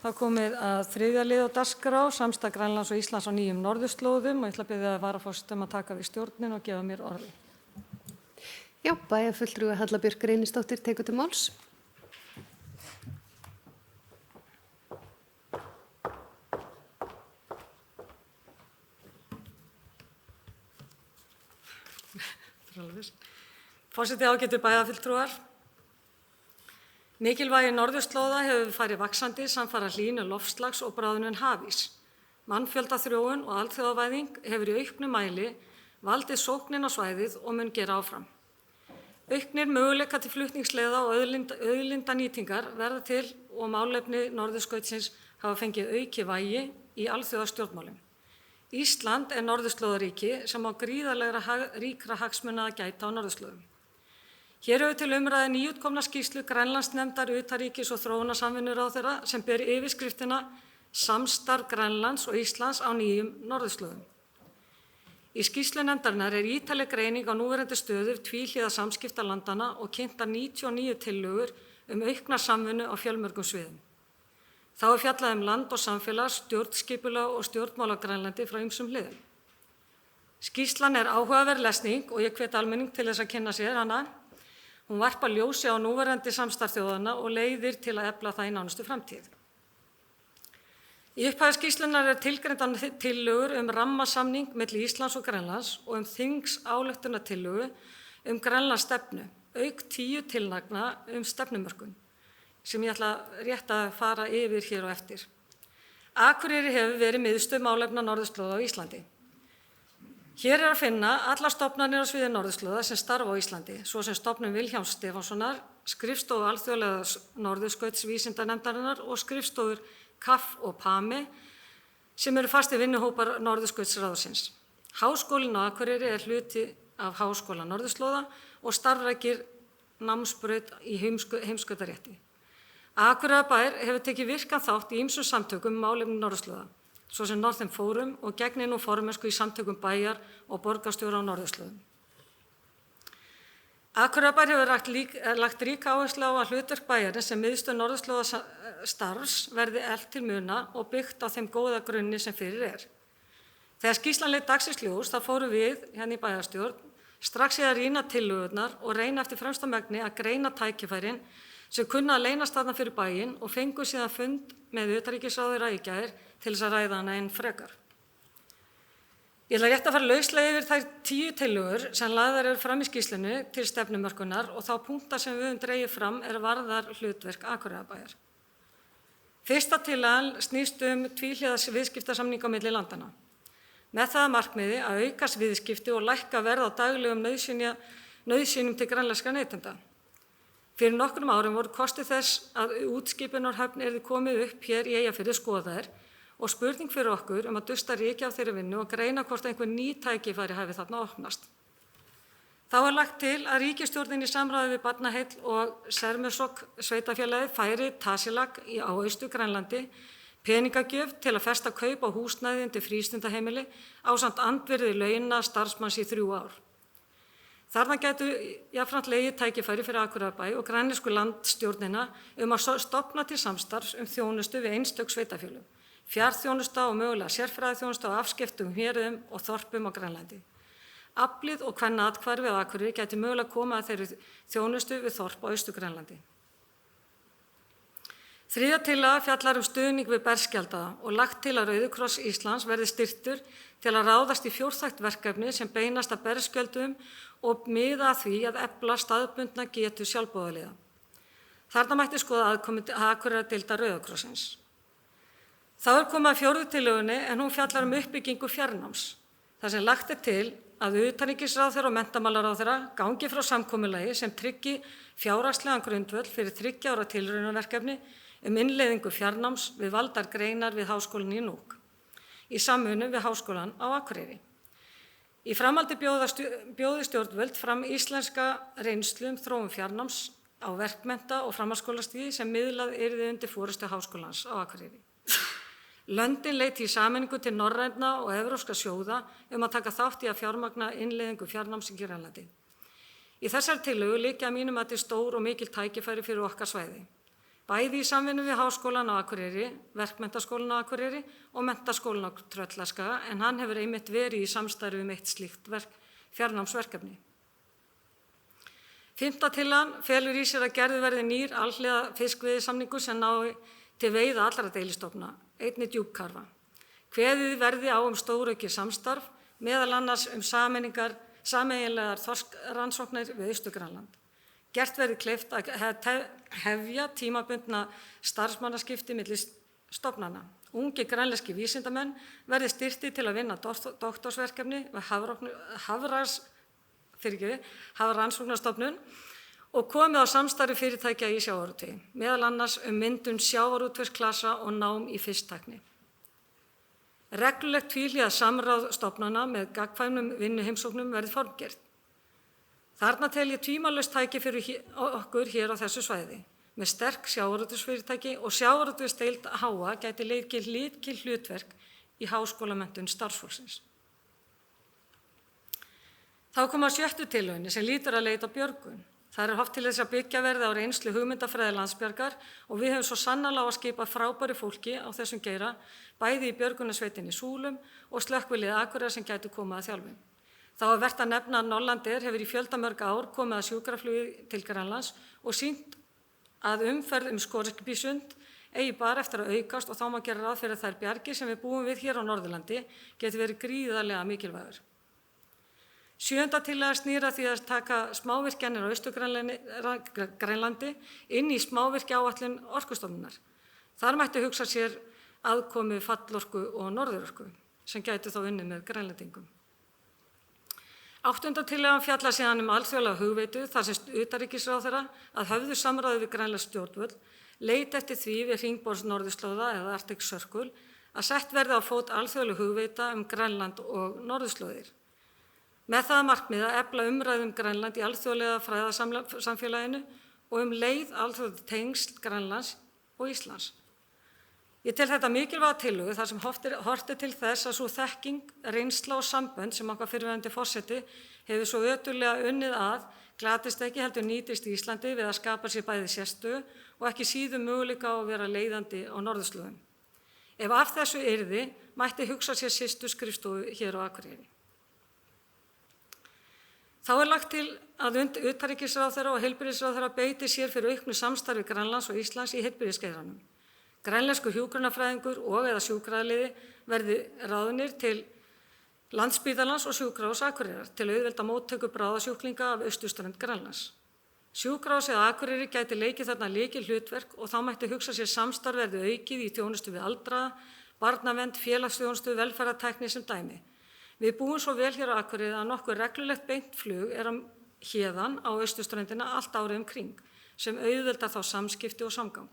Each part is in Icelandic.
Þá komið að þriðja lið á dagskrá, samstarf Grænlands og Íslands á nýjum norðurslóðum og ég ætla að biðja varaforseta að taka við stjórnin og gefa mér orðið. Já, bæjarfulltrúi Halla Björk Reynisdóttir tekur til máls. Forseti, ágætu bæjarfulltrúar. Mikilvægi norðurslóða hefur farið vaxandi samfara hlýnun loftslags og bráðnun hafís. Mannfjöldaþróun og alþjóðavæðing hefur í auknum mæli valdið sóknin á svæðið og mun gera áfram. Auknir möguleika til flutningsleiða og auðlindanýtingar verða til og málefni norðurskautsins hafa fengið auki vægi í alþjóðastjórnmálum. Ísland er norðurslóðaríki sem á gríðarlegra ríkra hagsmuna að gæta á norðurslóðum. Hér hefur til umræðu nýútkomna skýrslu Grænlandsnefndar utanríkis- og þróunarsamvinnuráðherra sem ber yfirskriftina Samstarf Grænlands og Íslands á nýjum norðurslóðum. Í skýrslu nefndarinnar er ítarleg greining á núverandi stöðu tvíhliða samskipta landanna og kynntar 99 tillögur aukna samvinnu á fjölmörgum sviðum. Þá er fjallað land og samfélag, stjórnskipulag og stjórnmál á Grænlandi frá ýmsum hliðum. Skýrslan er áhugaverð lesning og ég hvet almenning til þess að kynna sér hana. Hún varpar ljósi á núverandi samstarf þjóðanna og leiðir til að efla það í nánustu framtíð. Í upphafi skýrslunnar er tilgreindar tillögur rammasamning milli Íslands og Grænlands og þingsályktunartillögu Grænlandsstefnu, auk 10 tillagna stefnumörkun, sem ég ætla rétt að fara yfir hér á eftir. Akureyri hefur verið miðstöð málefna norðurslóða á Íslandi. Hér er að finna allar stofnanir á sviði norðurslóða sem starfa á Íslandi, svo sem stofnun Vilhjálms Stefánssonar, skrifstofu alþjóðlega norðurskautsvísindanefndarinnar og skrifstofur KAF og PAMI sem eru fastir vinnuhópar Norðurskautsráðsins. Háskólinn á Akureyri er hluti af Háskóla norðurslóða og starfrækir námsbraut í heimskautarétti. Akureyrarbær hefur tekið virkan þátt í ýmsum samtökum málefni norðurslóða, svo sem Northern Forum og gegnir nú formennsku í samtökum bæjar og borgarstjóra á norðurslóðum. Akureyrarbær hefur lagt ríka áherslu á að hlutverk bæjarins sem miðstöð norðurslóðastarfs verði eflt til muna og byggt á þeim góða grunni sem fyrir er. Þegar skýrslan leit dagsins ljós, þá fórum við hérna í bæjarstjórn strax í að rýna tillögurnar og reyna eftir fremsta megni að greina tækifærin sem kunna að leynast þarna fyrir bæinn og fengu síðan fund með utanríkisráðherra í gær til þess að ræða hana enn frekar. Ég ætla rétt að fara lauslega yfir þær 10 tillögur sem lagðar eru fram í skýrslunni til stefnumörkunar og þá punkta sem við höfum dregið fram varðar hlutverk Akureyrarbæjar. Fyrsta tillagan snýst tvíhliða viðskiptasamninga á milli landanna. Með það að markmiði að auka viðskipti og lækka verð á daglegum nauðsynjum til grænlenskra neytenda. Fyrir nokkrum árum voru kostir þess að útskipunarhöfn yrði komið upp hér í Eyjafirði skoðaðir og spurning fyrir okkur að dusta ryki af þeirri vinnu og greina hvort einhver ný tækifæri hafi þarna opnast. Þá er lagt til að ríkisstjórnin í samráði við Barnaheill og Sermersok sveitarfélagið færi Tasiilaq á Austur-Grænlandi peningagjöf til að festa kaup á húsnæði undir frístundaheimili ásamt andvirði launa starfsmanns í 3 ár. Þarna gætu jafnframt legið tækifæri fyrir Akureyrarbæ og grænlensku landstjórnina að stofna til samstarfs þjónustu við einstök sveitarfélög, fjarþjónusta og mögulega sérfræðiþjónusta á afskekktum héruðum og þorpum á Grænlandi. Aflið og kvennaathvarfið á Akureyri gæti mögulega koma að þeirri þjónustu við þorp á Austur-Grænlandi. Þriðja tillaga fjallar stuðning við berskjaldaða og lagt til að Rauði kross Íslands verði styrktur til að ráðast í fjórþætt verkefni sem beinast að berskjöldum og miða að því að efla staðbundna getu sjálfboðaliða. Þarna mætti skoða aðkomu Akureyrardeildar Rauða krossins. Þá er komið að 4. tillögunni en hún fjallar uppbyggingu fjarnáms. Þar sem lagt er til að utanríkisráðherra og menntamálaráðherra gangi frá samkomulagi sem tryggi fjárhagslegan grundvöll fyrir 3 ára tilraunaverkefni innleiðingu fjarnáms við valdar greinar við Háskólann í Nuuk, í samvinnu við Háskólann á Akureyri. Í framhaldi bjóði stjórnvöld fram íslenska reynslu þróun fjarnáms á verkmennta- og framhaldsskólastigi sem miðlað yrði undir forystu Háskólans á Akureyri. Löndin leiti í sameiningu til norrænna og evrópska sjóða að taka þátt í að fjármagna innleiðingu fjarnáms í Grænlandi. Í þessari tillögu liggja að mínum mati stór og mikil tækifæri fyrir okkar svæði. bæði í samvinnu við Háskólann á Akureyri, Verkmenntaskólann á Akureyri og Menntaskólann á Tröllaskaga, en hann hefur einmitt verið í samstarfi eitt slíkt fjarnámsverkefni. 5. tillagan felur í sér að gerður verði nýr alhliða fiskveiðisamningur sem nái til veiða allra deilistofna, einnig djúpkarfa. Kveðið verði á stóraukið samstarf, meðal annars sameiginlegar þorskrannsóknir við Austur-Grænland. Gert verði kleift að hefja tímabundna starfsmannaskipti milli stofnana. Ungir grænlenskir vísindamenn verði styrktir til að vinna doktorsverkefni við Hafrannsóknastofnun og komið á samstarfi fyrirtækja í sjávarútvegi, meðal annars myndun sjávarútvegsklasa og nám í fisktækni. Reglulegt tvíhliða samráð stofnana með gagnkvæmum vinnuheimsóknum verði formgert. Þarna tel ég tvímælalaust tæki fyrir okkur hér á þessu svæði. Með sterk sjávarútvegsfyrirtæki og sjávarútvegsdeild HA gæti leikið lykilhlutverk í háskólamenntun starfsfólksins. Þá kom að 6. tillögunni sem lýtur að leita björgun. Það er haft til þess að byggja verði á reynslu hugmyndafræði Landsbjargar og við höfum svo sannarlega á að skipa frábæru fólki á þessum geira, bæði í björgunarsveitinni Súlum og slökkviliði Akureyrar sem gætu komið að þjálfun. Þá er vert að nefna að Norlandair hefur í fjöldamörg ár komið að sjúkraflugi til Grænlands og sýnt að umferð Skorpiðsund eigi bara eftir að aukast og þá má gera ráð fyrir að þær bjargir sem við búum við hér á Norðurlandi geti verið gríðarlega mikilvægur. 7. tillaga snýr að því að taka smávirkjanir á Austur-Grænlandi inn í smávirkjaáætlun Orkustofnunar. Þar mætti hugsa sér aðkomu fallorku og norðurorku sem gætu þá unnið með Grænlendingum. 8. tillagan fjallar síðan alþjóðlega hugveitu þar sem utanríkisráðherra að höfðu samráði við grænlensk stjórnvöld leiti eftir því við hringborðs norðurslóða eða Arctic Circle að sett verði á fót alþjóðleg hugveita Grænland og norðurslóðir. Með það markmið að efla umræðu Grænland í alþjóðlega fræðasamfélaginu og leið alþjóðleg tengsl Grænlands og Íslands. Ég tel þetta mikilvæga tillögu þar sem horft er til þess að sú þekking, reynsla og sambönd sem okkar fyrrverandi forseti hefur svo ötullega unnið að glatist ekki heldur nýtist í Íslandi við að skapa sér bæði sérstöðu og ekki síður möguleika á að vera leiðandi á norðurslóðum. Ef af þessu yrði mætti hugsa sér systurskrifstofu hér á Akureyri. Þá er lagt til að utanríkisráðherra og heilbrigðisráðherra beiti sér fyrir auknu samstarfi Grænlands og Íslands í heilbrigðisgeiranum. Grænlenskur hjúkrunarfræðingur og eða sjúkraliði verði ráðnir til Landspítalans og Sjúkrahúss Akureyrar til að auðvelda móttöku bráðasjúklinga af austurströnd Grænlands. Sjúkrahúsið á Akureyri gæti leikið þarna lykilhlutverk og þá mætti hugsa sér samstarf verði aukið í þjónustu við aldraða, barnavernd, félagsþjónustu, velferðartækni sem dæmi. Við búum svo vel hér á Akureyri að nokkuð reglulegt beint flug er héðan á austurströndina allt árið kring sem auðveldar þá samskipti og samgang.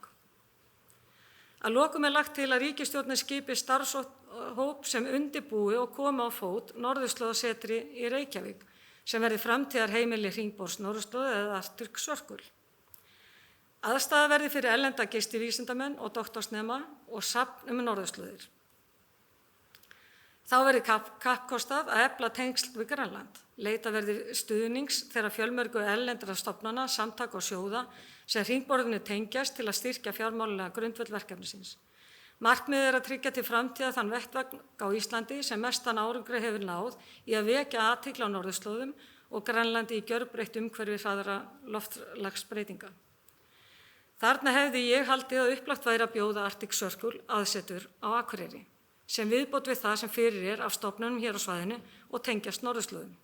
Að lokum er lagt til að ríkisstjórnin skipi starfshóp sem undirbúi og komi á fót norðurslóðasetri í Reykjavík sem verði framtíðar heimili hringborðs norðurslóða eða Arctic Circle. Aðstaða verði fyrir erlenda gistivísindamenn og doktorsnema og safn norðurslóðir. Þá verði kappkostað að efla tengsl við Grænland. Leita verði stuðnings þeirra fjölmörgu erlendra stofnana, samtaka og sjóða sem hringborðinu tengjast til að styrkja fjármálalega grundvöll verkefnisins. Markmiðið er að tryggja til framtíðar þann vettvang á Íslandi sem mestan árangri hefur náð í að vekja athygli á norðurslóðum og Grænlandi í gjörbreytt umhverfi hraðra loftslagsbreytinga. Þarna hefði ég haldið að upplagt væri að bjóða Arctic Circle aðsetur á Akureyri sem viðbót við það sem fyrir er af stofnunum hér á svæðinu og tengjast norðurslóðum.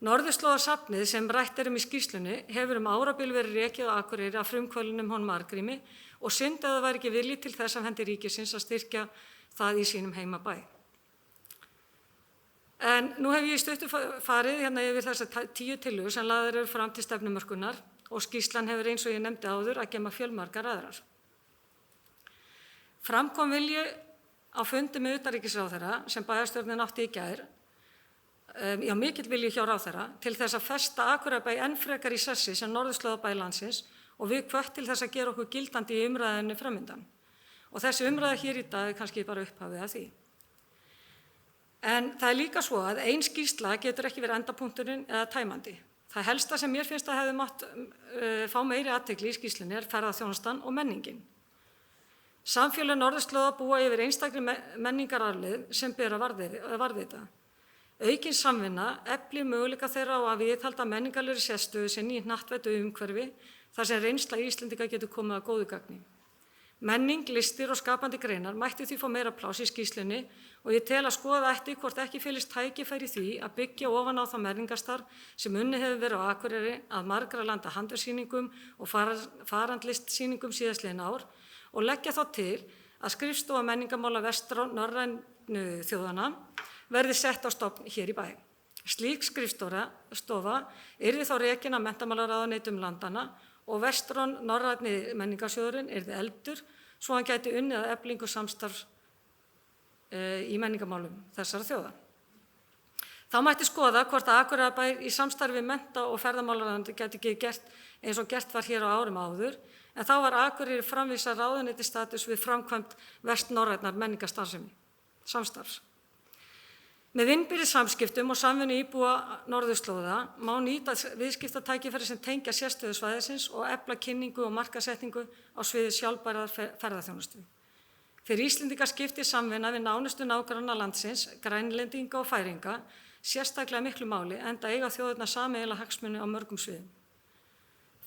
Norðurslóðasafnið sem rætt í skýrslunni hefur árabil verið rekið á Akureyri af frumkvöðlunum honum Arngrími og synd að það væri ekki vilji til þess af hendi ríkisins að styrkja það í sínum heimabæ. En nú hef ég í stuttu farið yfir þessar 10 tillögur sem lagðar eru fram til stefnumörkunar og skýrslan hefur eins og ég nefndi áður að geyma fjölmargar aðrar. Fram kom vilji á fundi með utanríkisráðherra sem bæjarstjórnin átti í gær, mikill vilji hjá ráðherra til þess að festa Akureyrarbæ enn frekar í sessi sem norðurslóðabæ landsins og við hvött til þess að gera okkur gildandi í umræðinni framundan. Og þessi umræða hér í dag er kannski bara upphafið af því. En það er líka svo að ein skýrsla getur ekki verið endapunkturinn eða tæmandi. Það helsta sem mér finnst að hefði mátt fá meiri athygli í skýrslunni ferðaþjónustan og menningin. Samfélög norðurslóða búa yfir einstakri menningararfleifð sem ber að varðveita. Aukin samvinna eflir möguleika þeirra á að viðhalda menningarlegri sérstöðu sinni í hnattvæddu umhverfi þar sem reynsla Íslendinga getur komið að góðu gagni. Menning, listir og skapandi greinar mætti því fá meira pláss í skýrslunni og ég tel að skoða ætti hvort ekki felist tækifæri í því að byggja ofan á það menningarstarf sem unnið hefur verið á Akureyri að margra landa handverkssýningum og farandlistsýningum síðastliðin ár og leggja þá til að skrifstofa menningarmála vestnorrænu þjóðanna verði sett á stofn hér í bæ. Slík skrifstofa yrði þá rekin af menntamálaráðuneytum landanna og vestnorræni menningarsjóðurinn yrði efldur svo hann gæti unnið að eflingu samstarfs í menningarmálum þessara þjóða. Þá mætti skoða hvort að Akureyrarbær í samstarfi mennta- og ferðamálaráðuneyti gæti ekki gert eins og gert var hér á árum áður, en þá var Akureyri framvísað ráðuneytisstatus við framkvæmd vestnorrænnar menningarsamstarfs. Með innbyrðis samskiptum og samvinnu íbúa norðurslóða má nýta viðskiptatækifæri sem tengja sérstöðu svæðisins og efla kynningu og markaðssetningu á sviði sjálfbærrar ferðaþjónustu. Fyrir Íslendinga skiptir samvinna við nánustu nágranna landsins, Grænlendinga og Færeyinga, sérstaklega miklu máli enda eiga þjóðirnar sameiginlega hagsmuni á mörgum sviðum.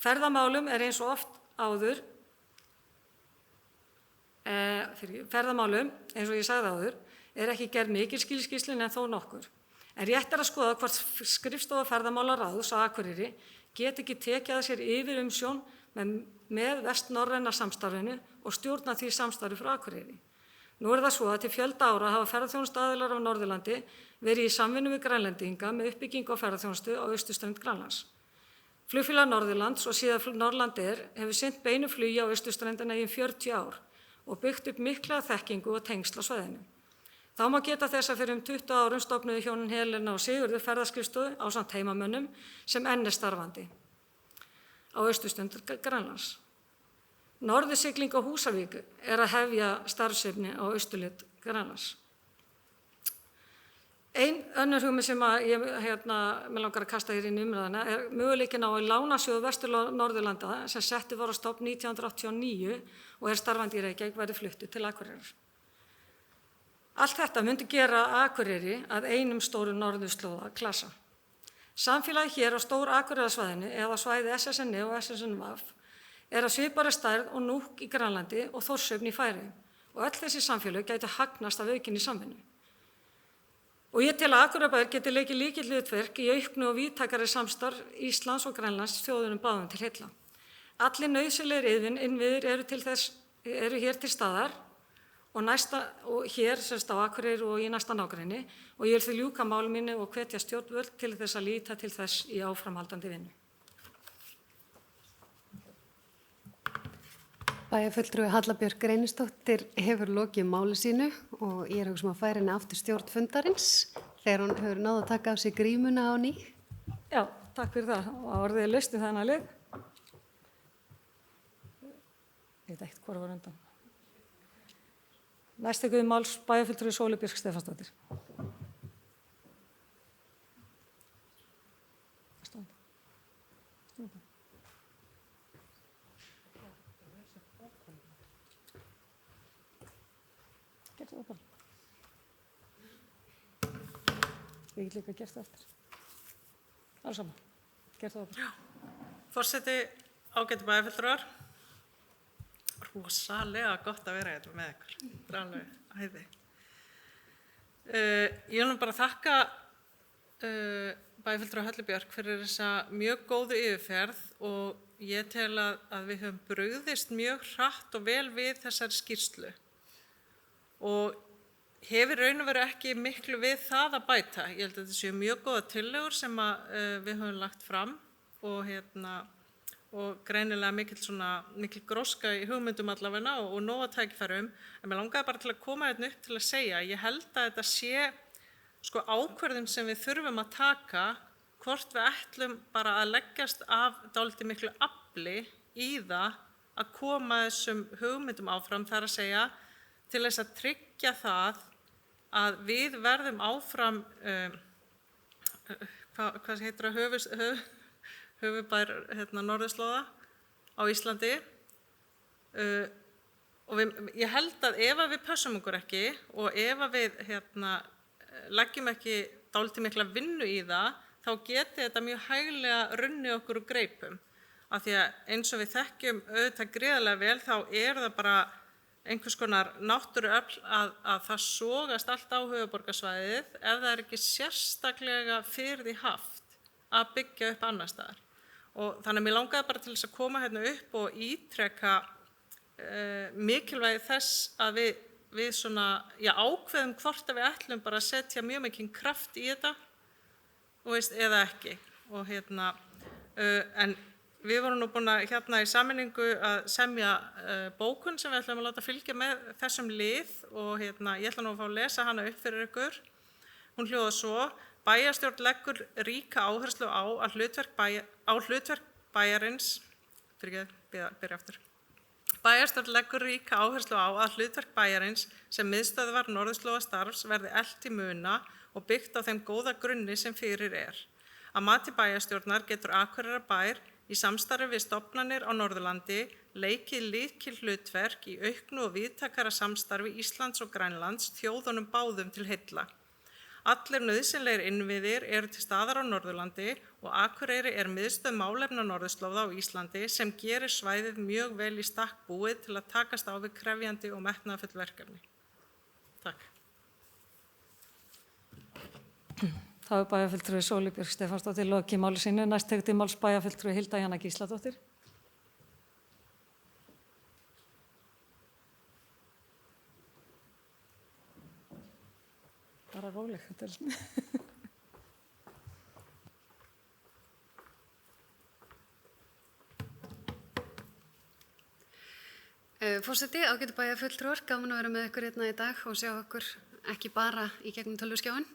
Ferðamálum eins og ég sagði áður, ekki gerð mikil skýrslun en þó nokkur. En rétt að skoða hvort skrifstofa ferðamálaráðs á Akureyri geti ekki tekið að sér yfir umsjón með vestnorræna samstarfinu og stjórna því samstarfi frá Akureyri. Nú það svo að til fjölda ára hafa ferðaþjónustuaðilar á Norðurlandi verið í samvinnu við Grænlendinga með uppbyggingu á ferðaþjónustu á austurströnd Grænlands. Flugfélag Norðurlands og síðan Norlandair hefur sinnt beinu flugi á austurströndina í 40 ár og byggt upp mikla þekkingu og tengsl á svæðinu. Þá má geta þess að fyrir 20 árum stofnuðu hjónin Helena og Sigurður ferðaskrifstofu ásamt heimamönnum sem enn starfandi á austurströnd Grænlands. Norðursigling á Húsavík að hefja starfsemi á austurhluta Grænlands. Ein önnur hugmynd sem mig langar að kasta hér inn í umræðuna möguleikinn á að lánasjóður Vestur-Norðurlanda sem settur var á stofn 1989 og starfandi í Reykjavík verði fluttur til Akureyrar. Allt þetta myndi gera Akureyri að einum stórum norðurslóða klasa. Samfélagi hér á stór Akureyrarsvæðinu eða svæði SSNE og SSNVAF að svipari stærð og Nuuk í Grænlandi og Þórshöfn í Færeyjum og öll þessi samfélög gætu hagnast af aukinni samvinnu. Og ég tel að Akureyrarbær geti leikið lykilhlutverk í auknu og víðtækari samstarf Íslands og Grænlands þjóðunum báðum til heilla. Allir nauðsynlegir innviðir eru hér til staðar og hér á Akureyri og í næsta nágrenni og ég vil því ljúka máli mínu og hvetja stjórnvöld til þess að líta til þess í áframhaldandi vinnu. Bæjarfulltrúi Halla Björk Reynisdóttir hefur lokið máli sínu og ég að færa henni aftur stjórn fundarins þegar hún hefur náð að taka af sig grímuna á ný. Já, takk fyrir það og orðið laust þennan lið. Ég veit ekkert hvað var undan. Næst tekur við máls bæjarfulltrúi Sólu Björk Stefánsdóttir. Ég get líka gert það eftir. Alls saman. Gert það bara. Forseti, ágætu bæjarfulltrúar. Rosalega gott að vera hérna með ykkur. Það alveg æði. Ég vil bara þakka bæjarfulltrúa Höllu Björk fyrir þessa mjög góðu yfirferð og ég tel að við höfum brugðist mjög hratt og vel við þessari skýrslu. Og hefur raun og veru ekki miklu við það að bæta. Ég held að þetta séu mjög góða tillögur sem við höfum lagt fram og greinilega mikil gróska í hugmyndum allavega og nóg að tækifærum. En mér langaði bara til að koma hérna upp til að segja, ég held að þetta sé ákvörðun sem við þurfum að taka hvort við ætlum bara að leggjast af dálítið miklu afli í það að koma þessum hugmyndum áfram, þar að segja til þess að tryggja það að við verðum áfram, hvað heitir það, höfuðbær norðurslóða á Íslandi. Og ég held að ef við pössum okkur ekki og ef við leggjum ekki dálítið mikla vinnu í það, þá geti þetta mjög hæglega runnið okkur úr greipum. Af því að eins og við þekkjum auðvitað gríðarlega vel, þá það bara einhvers konar náttúruöfl að það sogast allt á höfuðborgarsvæðið ef það ekki sérstaklega fyrir því haft að byggja upp annar staðar. Og þannig að mér langaði bara til þess að koma hérna upp og ítreka mikilvægi þess að við svona, ákveðum hvort að við ætlum bara að setja mjög mikinn kraft í þetta, eða ekki. Og en við vorum nú búin að í sameiningu að semja bókun sem við ætlum að láta fylgja með þessum lið og ég ætla nú að fá að lesa hana upp fyrir ykkur. Hún hljóðar svo: Bæjarstjórn leggur ríka áherslu á hlutverk bæjarins, Bæjarstjórn leggur ríka áherslu á að hlutverk bæjarins sem miðstöðvar norðurslóðastarfs verði eflt í muna og byggt á þeim góða grunni sem fyrir Að mati bæjarstjórnar getur Akureyrarbær í samstarfi við stofnanir á Norðurlandi leikið lykilhlutverk í auknu og víðtækara samstarfi Íslands og Grænlands þjóðunum báðum til heilla. Allir nauðsynlegir innviðir eru til staðar á Norðurlandi og Akureyri miðstöð málefna norðurslóða á Íslandi sem gerir svæðið mjög vel í stakk búið til að takast á við krefjandi og metnaðarfull verkefni. Takk. Þá bæjarfulltrúi Sólu Björk Stefánsdóttir lokið máli sínu. Næst tekur til máls bæjarfulltrúi Hilda Jana Gísladóttir. Bara róleg. Forseti, ágætu bæjarfulltrúar, gaman að vera með ykkur hérna í dag og sjá okkur ekki bara í gegnum tölvuskjáin.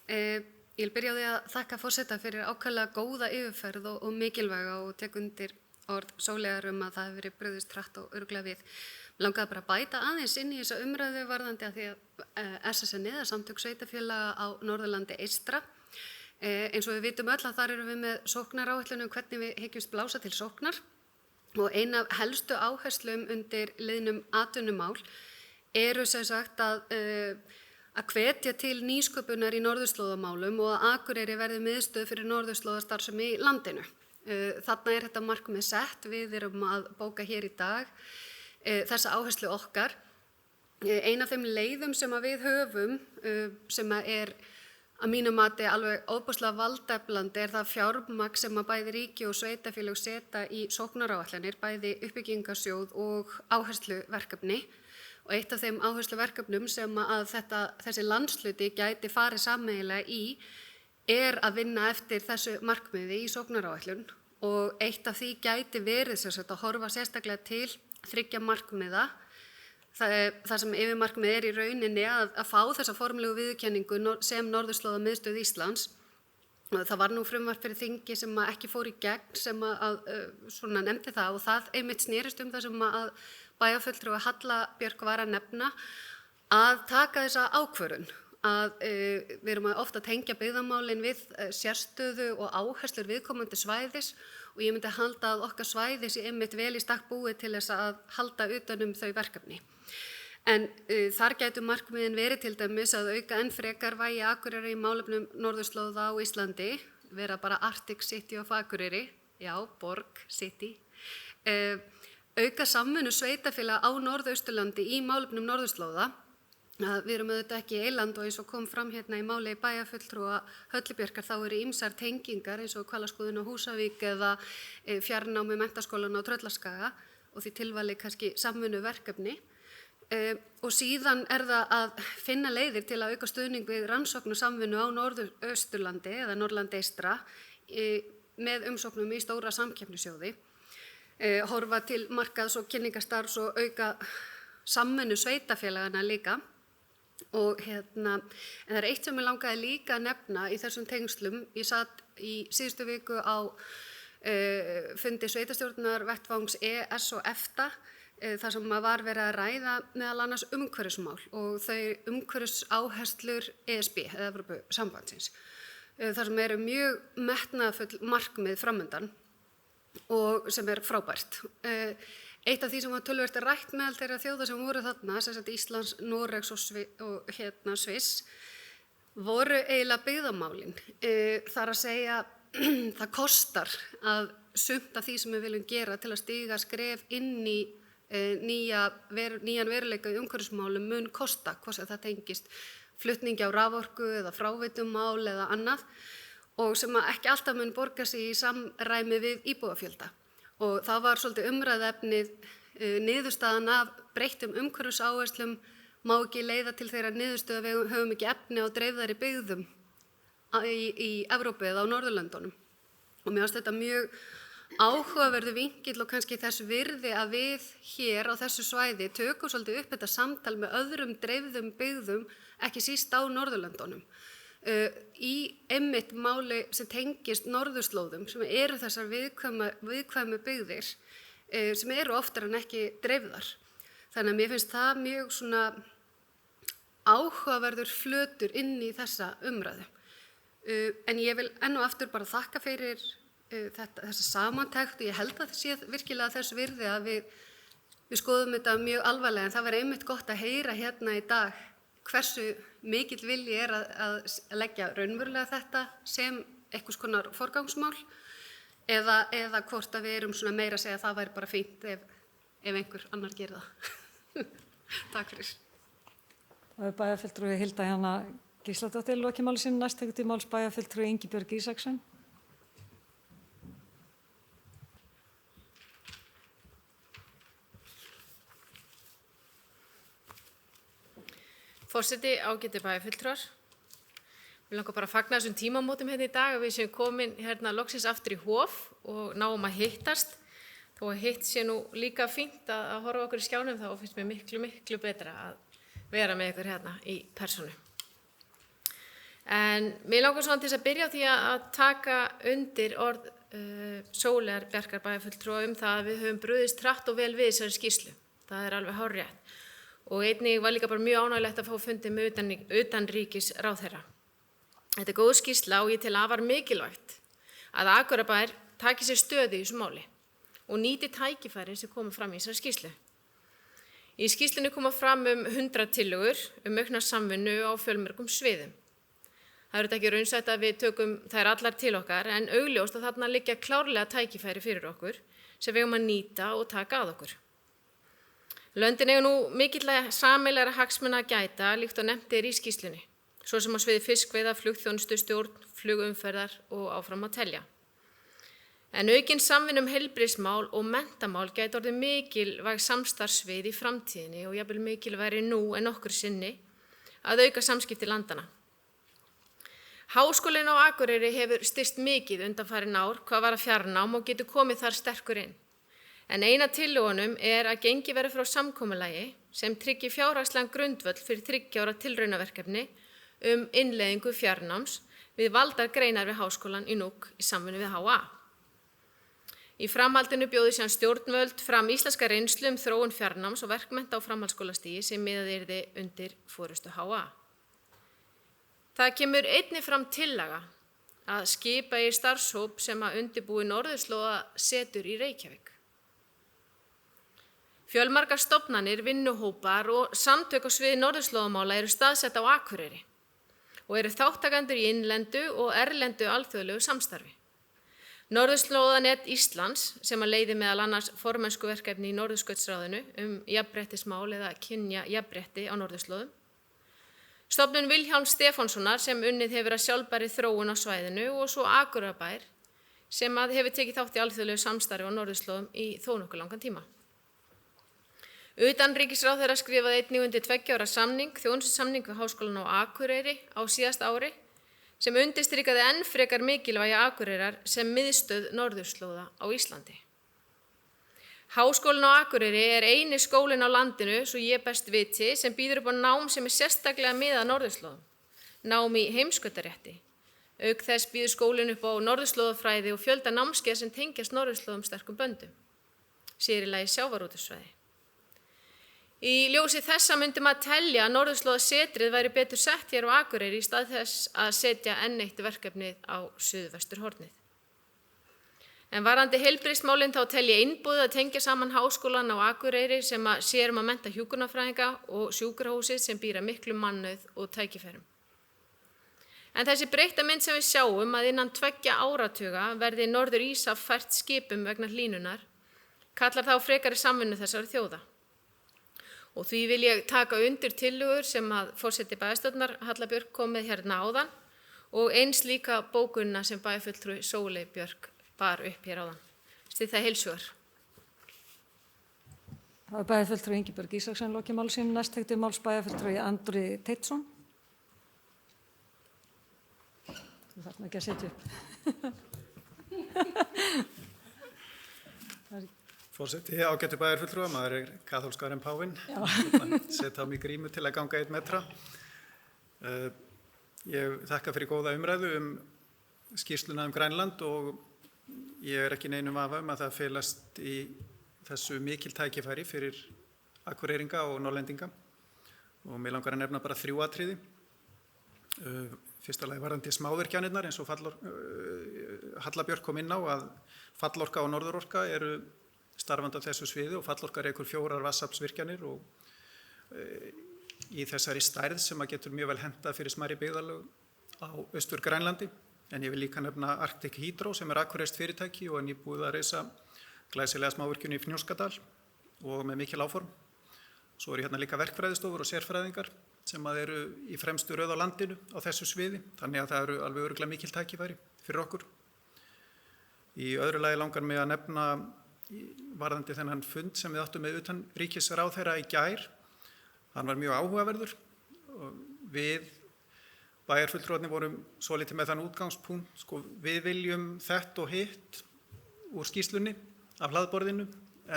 Ég vil byrja á því að þakka forseta fyrir ákaflega góða yfirferð og mikilvæga og tek undir orð Sóleyjar að það hefur verið brugðist hratt og örugglega við. Mig langaði bara að bæta aðeins inn í þessa umræðu varðandi að því að SSN, Samtök sveitarfélaga á Norðurlandi eystra. Eins og við vitum öll að þar erum við með sóknaráætlun hvernig við hyggjumst blása til sóknar og ein af helstu áherslum undir liðnum atvinnumál eru sem sagt að hvetja til nýsköpunar í norðurslóðamálum og að Akureyri verði miðstöð fyrir norðurslóðastarfsemi í landinu. Þarna þetta markmið sett, við erum að bóka hér í dag þessa áherslu okkar. Ein af þeim leiðum sem við höfum, sem að mínu mati alveg ofboðslega valdeflandi, það fjármagn sem að bæði ríki og sveitarfélög setja í sóknaráætlanir, bæði uppbyggingarsjóð og áhersluverkefni. Og eitt af þeim áhersluverkefnum sem að þessi landshluti gæti farið sameiginlega í að vinna eftir þessu markmiði í sóknaráætlun og eitt af því gæti verið að horfa sérstaklega til 3 markmiða. Það sem yfirmarkmið í rauninni að fá þessa formlegu viðurkenningu sem norðurslóða miðstöð Íslands. Það var nú frumvarp fyrir þingi sem ekki fór í gegn sem svona nefndi það og það einmitt snerist það sem að bæjarfulltrúi Halla Björk var að nefna að taka þessa ákvörðun að við erum ofta að tengja byggðamálin við sérstöðu og áherslur viðkomandi svæðis og ég myndi halda að okkar svæðis einmitt vel í stakk búið til þess að halda utan þau verkefni. En þar gætu markmiðin verið til dæmis að auka enn frekar vægi Akureyri í málefnum norðurslóða á Íslandi, vera bara Arctic City of Akureyri, já, borg, city, auka samvinnu sveitarfélaga á Norðausturlandi í málefnum norðurslóða. Við erum auðvitað ekki eiland og eins og kom fram hérna í máli bæjarfulltrúa Höllu Bjarkar þá eru ýmsar tengingar eins og hvalaskoðun á Húsavík eða fjarnámi menntaskólan á Tröllaskaga og því tilvali kannski samvinnu verkefni. Og síðan það að finna leiðir til að auka stuðning við rannsókn og samvinnu á Norðausturlandi eða Norðurlandi eystra með umsóknum í stóra samkeppnissjóði, horfa til markaðs- og kynningarstarfs og auka samvinnu sveitarfélagana líka. Og en það eitt sem ég langaði líka að nefna í þessum tengslum. Ég satt í síðustu viku á fundi sveitarstjórnar vettvangs ES og EFTA þar sem var verið að ræða meðal annars umhverfismál og þau umhverfisáherslur ESB eða Evrópusambandsins. þar sem eru mjög metnaðarfull markmið framundan og sem frábært. Eitt af því sem var töluvert rætt meðal þeirra þjóða sem voru þarna, sem sagt Íslands, Noregs og Sviss, voru eiginlega byggðamálin. Þar að segja, það kostar að sumt af því sem við viljum gera til að stíga skref inn í nýjan veruleika í umhverfismálum mun kosta, hvort sem það tengist flutningi á raforku eða fráveitumál eða annað og sem ekki alltaf mun borga sig í samræmi við íbúafjölda. Og það var svolítið umræðuefnið, niðurstaðan af breyttum umhverfisáherslum má ekki leiða til þeirra niðurstöðu að við höfum ekki efni á dreifðari byggðum í Evrópu eða á Norðurlöndunum. Og mér finnst þetta mjög áhugaverður vinkill og kannski þess virði að við hér á þessu svæði tökum svolítið upp þetta samtal með öðrum dreifðum byggðum, ekki síst á Norðurlöndunum. Í einmitt máli sem tengist norðurslóðum sem eru þessar viðkvæmu byggðir sem eru oftar en ekki dreifðar. Þannig að mér finnst það mjög svona áhugaverður flötur inn í þessa umræðu. En ég vil enn og aftur bara þakka fyrir þessa samantekt og ég held að það sé virkilega þess virði að við skoðum þetta mjög alvarlega en það var einmitt gott að heyra hérna í dag hversu mikill vilji að leggja raunverulega þetta sem einhvers konar forgangsmál eða hvort að við erum svona meira að segja að það væri bara fínt ef einhver annar gerir það. Takk fyrir. Það bæjarfulltrúi Hilda Jana Gísladóttir lokið máli sínu, næst tekur til máls bæjarfulltrúi Ingibjörg Ísaksson. Forseti, ágætu bæjarfulltrúar. Við langar bara að fagna þessum tímamótum hérna í dag að við séum komin hérna loksins aftur í Hof og náum að hittast. Þó að hitt sé nú líka fínt að horfa okkur í skjánum þá finnst mér miklu betra að vera með ykkur hérna í persónu. En mér langar svona til þess að byrja á því að taka undir orð Sóleyjar Bjarkar bæjarfulltrúa það að við höfum brugðist hratt og vel við þessari skýrslu. Það alveg hárrétt. Og einnig var líka bara mjög ánægjulegt að fá fundið með utanríkisráðherra. Þetta góð skýrsla og ég tel afar mikilvægt að Akureyrarbær taki sér stöðu í þessu máli og nýti tækifæri sem koma fram í þessari skýrslu. Í skýrslunni koma fram 100 tillögur aukna samvinnu á fjölmörgum sviðum. Það eru ekki raunsætt að við tökum þær allar til okkar en augljóst að þarna liggja klárlega tækifæri fyrir okkur sem við eigum að nýta og taka að okkur. Löndin eiga nú mikilvæga sameiginlegra hagsmuna að gæta líkt og nefnt í skýrslunni, svo sem á sviði fiskveiða, flugþjónustu, stjórn, flugumferðar og áfram að telja. En aukin samvinna heilbrigðismál og menntamál gæti orðið mikilvæg samstarfssvið í framtíðinni og jafnvel mikilvægari nú en nokkru sinni að auka samskipti landana. Háskólinn á Akureyri hefur styrkst mikið undanfarin ár hvað varðar fjarnám og getur komið þar sterkur inn. En eina tillögunum að gengið verði frá samkomulagi sem tryggi fjárhagslegan grundvöll fyrir 3 ára tilraunaverkefni innleiðingu fjarnáms við valdar greinar við Háskólann í Nuuk í samvinnu við HA. Í framhaldinu bjóði síðan stjórnvöld fram íslenska reynslu þróun fjarnáms og verkmennta á framhaldsskólastigi sem miðað yrði undir forystu HA. Það kemur einnig fram tillaga að skipa í starfshóp sem að undirbúi norðurslóðasetur í Reykjavík. Fjölmargar stofnanir, vinnuhópar og samtök á sviði norðurslóðamála eru staðsett á Akureyri og eru þáttakendur í innlendu og erlendu alþjóðlegu samstarfi. Norðurslóðanet Íslands sem að leiði meðal annars formennskuverkefni í Norðurskautsráðinu jafnréttismál eða kynjajafnrétti á norðurslóðum. Stofnun Vilhjálms Stefánssonar sem unnið hefur að sjálfbærri þróun á svæðinu og svo Akureyrarbær sem að hefur tekið þátt í alþjóðlegu samstarfi á norðurslóðum í þó nokkuð langan tíma. Utanríkisráðherra skrifaði einnig undir 2 ára samning, þjónustusamning við Háskólann á Akureyri á síðasta ári sem undirstrikaði enn frekar mikilvægi Akureyrar sem miðstöð norðurslóða á Íslandi. Háskólinn á Akureyri eini skólinn á landinu, svo ég best viti, sem býður upp á nám sem sérstaklega miðað norðurslóðum, nám í heimskautarétti. Auk þess býður skólinn upp á norðurslóðafræði og fjölda námskeið sem tengjast norðurslóðum sterkum böndum, sér í lagi sjávarútvegssvæði. Í ljósi þessa myndi maður telja að Norðurslóðasetrið væri betur sett hér á Akureyri í stað þess að setja enn eitt verkefnið á suðvesturhornið. En varðandi heilbrigðismálin þá tel ég innbúið að tengja saman háskólann á Akureyri sem sér að mennta hjúkrunarfræðinga og sjúkrahúsið sem býr að miklu mannauð og tækifærum. En þessi breytta mynd sem við sjáum að innan 2 áratuga verði Norður Íshaf fært skipum vegna hlýnunar kallar þá frekari samvinnu þessara þjóða. Og því vil ég taka undir tillögur sem að forseti bæjarstjórnar Halla Björk kom með hérna áðan og eins líka bókunina sem bæjarfulltrúi Sóley Björk bar upp hér áðan. Styð það heils hugar. Það er bæjarfulltrúi Ingibjörg Ísaksson lokið máli sínu, næst tekti máls bæjarfulltrúi Andri Teitsson. Þú þarf ekki að setja upp. Forseti, ágætu bæjarfulltrúa, maður kaþólskari en páfinn. Setja á mig grímu til að ganga 1 metra. Ég þakka fyrir góða umræðu skýrsluna Grænland og ég ekki neinum vafa að það felast í þessu mikil tækifæri fyrir Akureyringa og Norðlendinga. Og mig langar að nefna bara 3 atriði. Fyrsta lagi varðandi smávirkjanirnar eins og Halla Björk kom inn á að fallorka og norðurorka eru starfandi á þessu sviði og fallorka rekur 4 vatnsaflsvirkjanir og í þessari stærð sem að getur mjög vel hentað fyrir smærri byggðarlög á Austur-Grænlandi. En ég vil líka nefna Arctic Hydro sem akureyrskt fyrirtæki og nýbúið að reisa glæsilega smávirkjun í Fnjóskadal og með mikil áform. Svo eru hérna líka verkfræðistofur og sérfræðingar sem að eru í fremstu röð á landinu á þessu sviði. Þannig að það eru alveg örugglega mikil tækifæri fyrir okkur. Í öðru lagi langar mig að nefna varðandi þennan fund sem við áttum með utanríkisráðherra í gær. Hann var mjög áhugaverður og við bæjarfulltrúarnir vorum svolítið með þann útgangspunkt, við viljum þetta og hitt úr skýrslunni af hlaðborðinu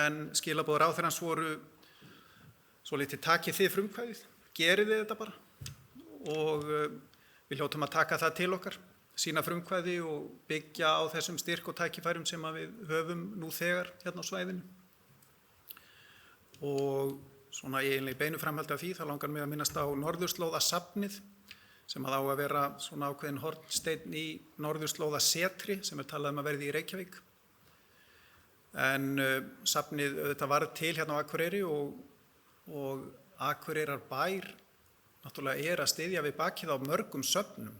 en skilaboð ráðherrans voru svolítið takið þið frumkvæðið, gerið þið þetta bara og við hljótum að taka það til okkar, sína frumkvæði og byggja á þessum styrk og tækifærum sem að við höfum nú þegar hérna á svæðinu. Og svona eiginlega í beinu framhaldi af því þá langar mig að minnast á Norðurslóðasafnið sem að á að vera svona ákveðin hornsteinn í Norðurslóðasetri sem talað að verði í Reykjavík. En safnið auðvitað varð til hérna á Akureyri og Akureyrar bær náttúrulega að styðja við bakið á mörgum söfnum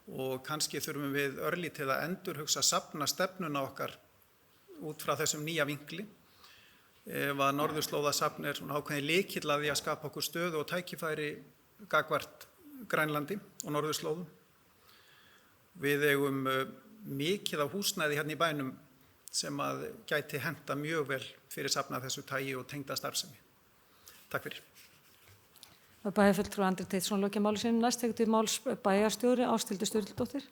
og kannski þurfum við örlítið að endurhugsa safnastefnuna okkar út frá þessum nýja vinkli. Ef að Norðurslóðasafn svona ákveðin lykill að því að skapa okkur stöðu og tækifæri gagnvart Grænlandi og Norðurslóðum. Við eigum mikið af húsnæði hérna í bænum sem að gæti henta mjög vel fyrir safna þessu tagi og tengda starfsemi. Takk fyrir. Bæjarfulltrúi Andri Teitsson lokið máli sínu, næst tekti máls bæjarstjóri Ásthildur Sturludóttir.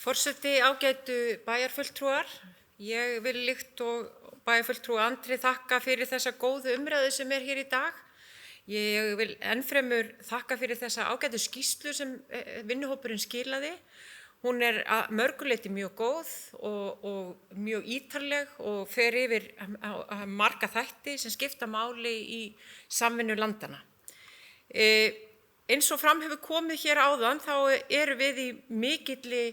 Forseti, ágætu bæjarfulltrúar, ég vil líkt og bæjarfulltrúi Andri þakka fyrir þessa góðu umræðu sem hér í dag. Ég vil ennfremur þakka fyrir þessa ágætu skýrslu sem vinnuhópurinn skilaði. Hún að mörgu leyti mjög góð og mjög ítarleg og fer yfir marga þætti sem skipta máli í samvinnu landanna. Eins og fram hefur komið hér áðan þá erum við í mikilli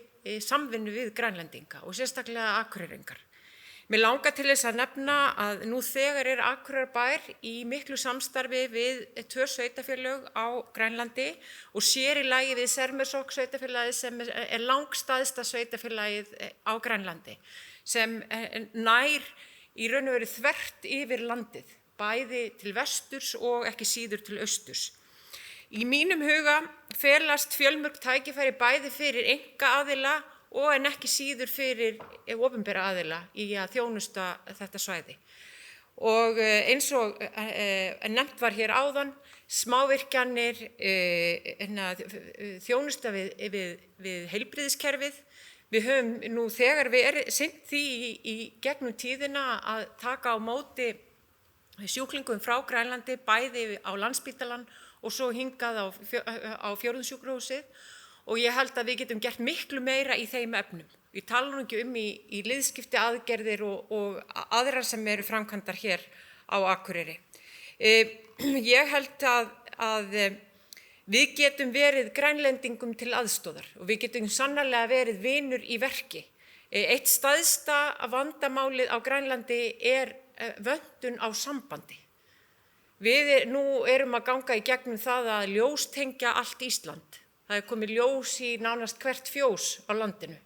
samvinnu við Grænlendinga og sérstaklega Akureyringar. Mér langar til þess að nefna að nú þegar Akureyrarbær í miklu samstarfi við 2 sveitarfélög á Grænlandi og sér í lagi við Sermersooq sveitarfélagið sem langstærsta sveitarfélagið á Grænlandi sem nær í raun og veru þvert yfir landið, bæði til vesturs og ekki síður til austurs. Í mínum huga felast fjölmörg tækifæri bæði fyrir einkaaðila og en ekki síður fyrir opinbera aðila í að þjónusta þetta svæði. Og eins og nefnt var hér áðan, smávirkjanir, þjónusta við heilbrigðiskerfið. Við höfum nú þegar sinnt því í gegnum tíðina að taka á móti sjúklingum frá Grænlandi, bæði á Landspítalann og svo hingað á Fjórðungssjúkrahúsið. Og ég held að við getum gert miklu meira í þeim efnum Ég tala nú ekki í liðskipti aðgerðir og aðrar sem eru framkvæmdar hér á Akureyri. Ég held að við getum verið Grænlendingum til aðstoðar og við getum sannarlega verið vinur í verki. Eitt stærsta vandamálið á Grænlandi vöntun á sambandi. Við nú erum að ganga í gegnum það að ljóstengja allt Ísland. Það komið ljós í nánast hvert fjós á landinu.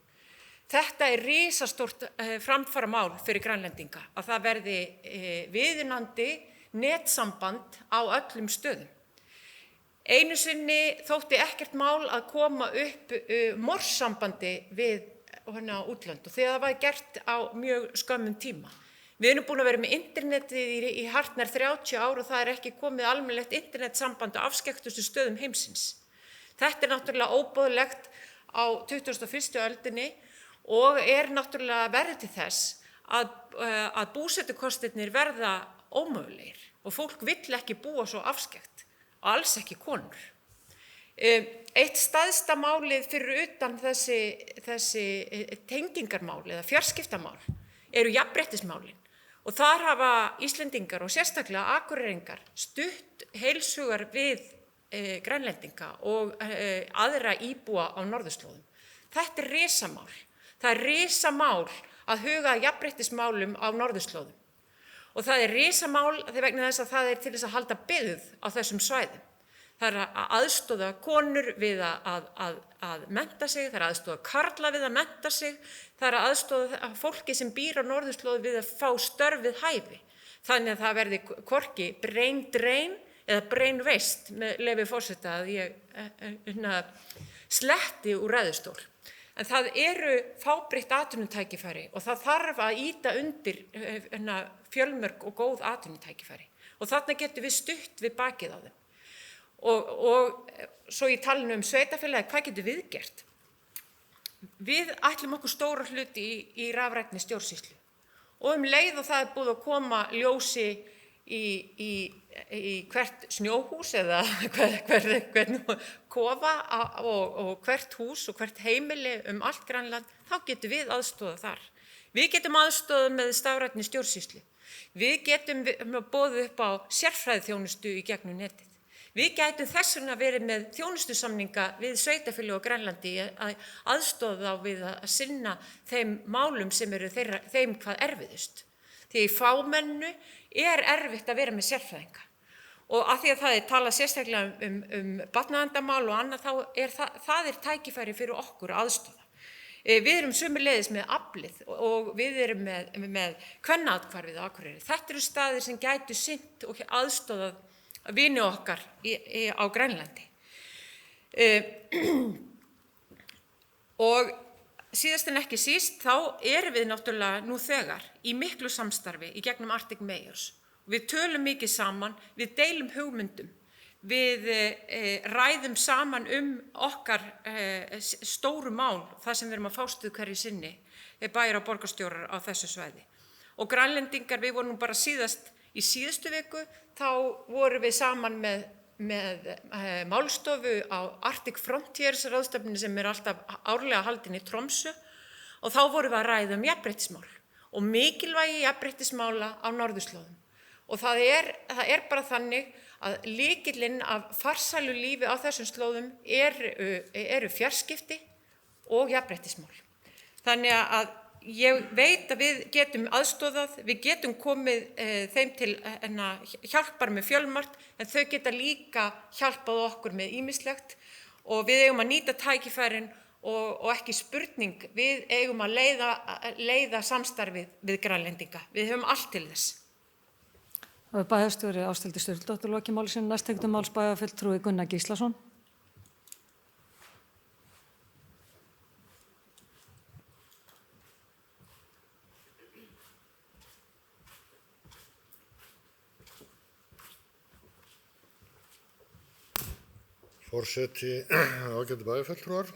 Þetta risastórt framfaramál fyrir Grænlendinga að það verði viðunandi netsamband á öllum stöðum. Einu sinni þótti ekkert mál að koma upp morsambandi við útlönd og þegar það var gert á mjög skömmum tíma. Við erum búin að vera með internetið í hartnær 30 ár og það ekki komið almennilegt internetsamband á afskekktustu stöðum heimsins. Þetta náttúrulega óboðlegt á 21. öldinni og náttúrulega verið til þess að búsetukostirnir verða ómögulegir og fólk vill ekki búa svo afskekkt og alls ekki konur. Eitt stærsta málið fyrir utan þessi tengingarmál eða fjarskiptamál eru jafnréttismálin og þar hafa Íslendingar og sérstaklega Akureyringar stutt heilshugar við Grænlendinga og aðra íbúa á norðurslóðum. Þetta risamál. Það risamál að huga að jafnréttismálum á norðurslóðum. Og það risamál vegna þess að það til þess að halda byggð á þessum svæðum. Það að aðstoða konur við að mennta sig, það aðstoða karla við að mennta sig, það aðstoða fólki sem býr á norðurslóð við að fá störf við hæfi. Þannig að það verði hvorki brain drain eða brain waste með leyfi forseta að ég sletti úr ræðustól. En það eru fábreytt atvinnutækifæri og það þarf að ýta undir fjölmörg og góð atvinnutækifæri. Og þarna getum við stutt við bakið á þeim. Og svo ég tala um sveitarfélagi, hvað getum við gert? Við ætlum okkur stóra hluti í rafrænni stjórnsýslu. Og leið og það búið að koma ljósi í hvert snjóhús eða hvern kofa og hvert hús og hvert heimili allt Grænland, þá getum við aðstoðað þar. Við getum aðstoðað með stafrænni stjórnsýslu. Við getum boðið upp á sérfræðiþjónustu í gegnum netið. Við gætum þess vegna verið með þjónustusamninga við sveitarfélög á Grænlandi að aðstoða þá við að sinna þeim málum sem eru þeim hvað erfiðust. Því í fámennu erfitt að vera með sérfræðinga. Og af því að það talað sérstaklega barnaverndarmál og annað, þá það tækifæri fyrir okkur að aðstoða. Við erum sömuleiðis með aflið og við erum með kvennaathvarfið á Akureyri. Þetta eru staðir sem gætu sinnt og aðstoðað vini okkar á Grænlandi. Og síðast en ekki síst, þá erum við náttúrulega nú þegar í miklu samstarfi í gegnum Arctic Mayors. Við tölum mikið saman, við deilum hugmyndum, við ræðum saman okkar stóru mál, það sem við erum að fást við hverju sinni, bæjar og borgarstjórar á þessu svæði. Og Grænlendingar, við vorum nú bara í síðustu viku, þá vorum við saman með málstofu á Arctic Frontiers ráðstefnunni sem alltaf árlega haldin í Tromsö og þá vorum við að ræða jafnréttismál og mikilvægi jafnréttismála á norðurslóðum. Og það bara þannig að lykillinn af farsælu lífi á þessum slóðum eru fjarskipti og jafnréttismál. Þannig að ég veit að við getum aðstoðað, við getum komið þeim til hjálpar með fjölmargt, en þau geta líka hjálpað okkur með ýmislegt og við eigum að nýta tækifærin og ekki spurning, við eigum að leiða samstarfið við Grænlendinga. Við höfum allt til þess. Bæjarstjóri Ásthildur Sturludóttir lokið máli sínu. Næst tekur máls bæjarfulltrúi Gunnar Gíslason. Forseti, ágætu bæjarfulltrúar.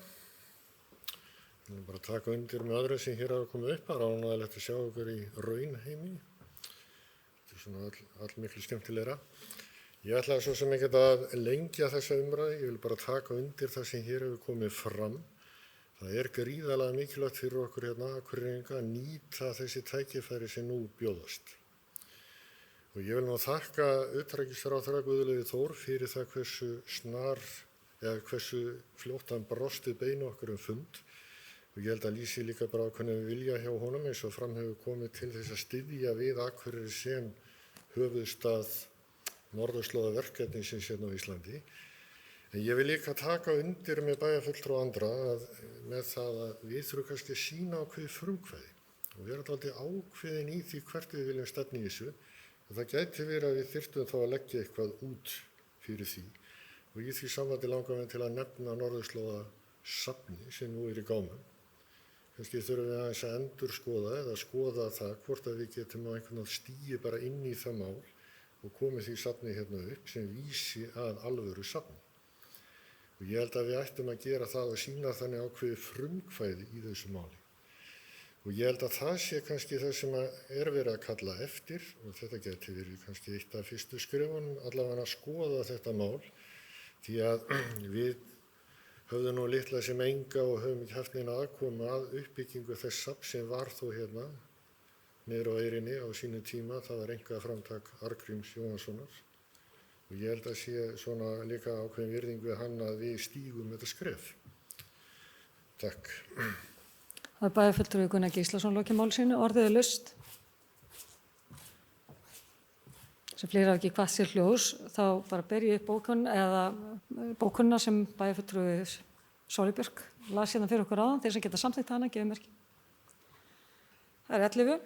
Ég vil bara taka undir með aðra sem hér hafa komið upp. Það ánægilegt að sjá okkur í raunheimi. Þetta svona allmiklu skemmtilegra. Ég ætla svo sem ekkert að lengja þessa umræðu. Ég vil bara taka undir það sem hér hefur komið fram. Það er gríðarlega mikilvægt fyrir okkur hérna Akureyringa að nýta þessi tækifæri sem nú bjóðast. Og ég vil nú þakka utanríkisráðherra Guðlaugi Þór fyrir það hversu fljótt hann brosti beinu okkur fund. Og ég held að lýsi líka bara ákveðnum vilja hjá honum eins og fram hefur komið til þess að styðja við Akureyri sem höfuðstað norðurslóðaverkefnisins hérna á Íslandi. En ég vil líka taka undir með bæjarfulltrúa og andra að með það að við þurfum kannski að sýna ákveðið frumkvæði og vera dálítið ákveðin í því hvert við viljum stefna í þessu. Og það gæti verið að við þyrftum þá að leggja eitthvað út fyrir því. Og í því sambandi langar við til að nefna norðurslóðasafni sem nú í gámum. Kannski þurfum við aðeins að endurskoða eða skoða það hvort að við getum á einhvern veginn stíi bara inn í það mál og komið því safni hérna upp sem vísi að alvöru safni. Og ég held að við ættum að gera það og sýna þannig ákveðið frumkvæði í þessu máli. Og ég held að það sé kannski það sem er verið að kalla eftir og þetta geti verið kannski eitt af fyrstu skrefunum allavega að skoða þetta mál því að við höfðum nú litla sem enga og höfum ekki haft neina aðkomu að uppbyggingu þess safns sem var þó hérna niður á Eyrinni á sínu tíma. Það var einkaframtak Arngríms Jóhannssonar. Og ég held að sé svona líka ákveðin virðing við hann að við stígum þetta skref. Takk. Það er bæjarfulltrúi Gunnar Gíslason lokið máli sínu. Orðið er laust. Sem fleiri hafa ekki hvað sér hljós, þá bara ber ég upp bókunna sem bæjarfulltrúi Sóley Björk las hérna fyrir okkur áðan. Þeir sem geta samþykkt hana, gefið merki. Það er 11.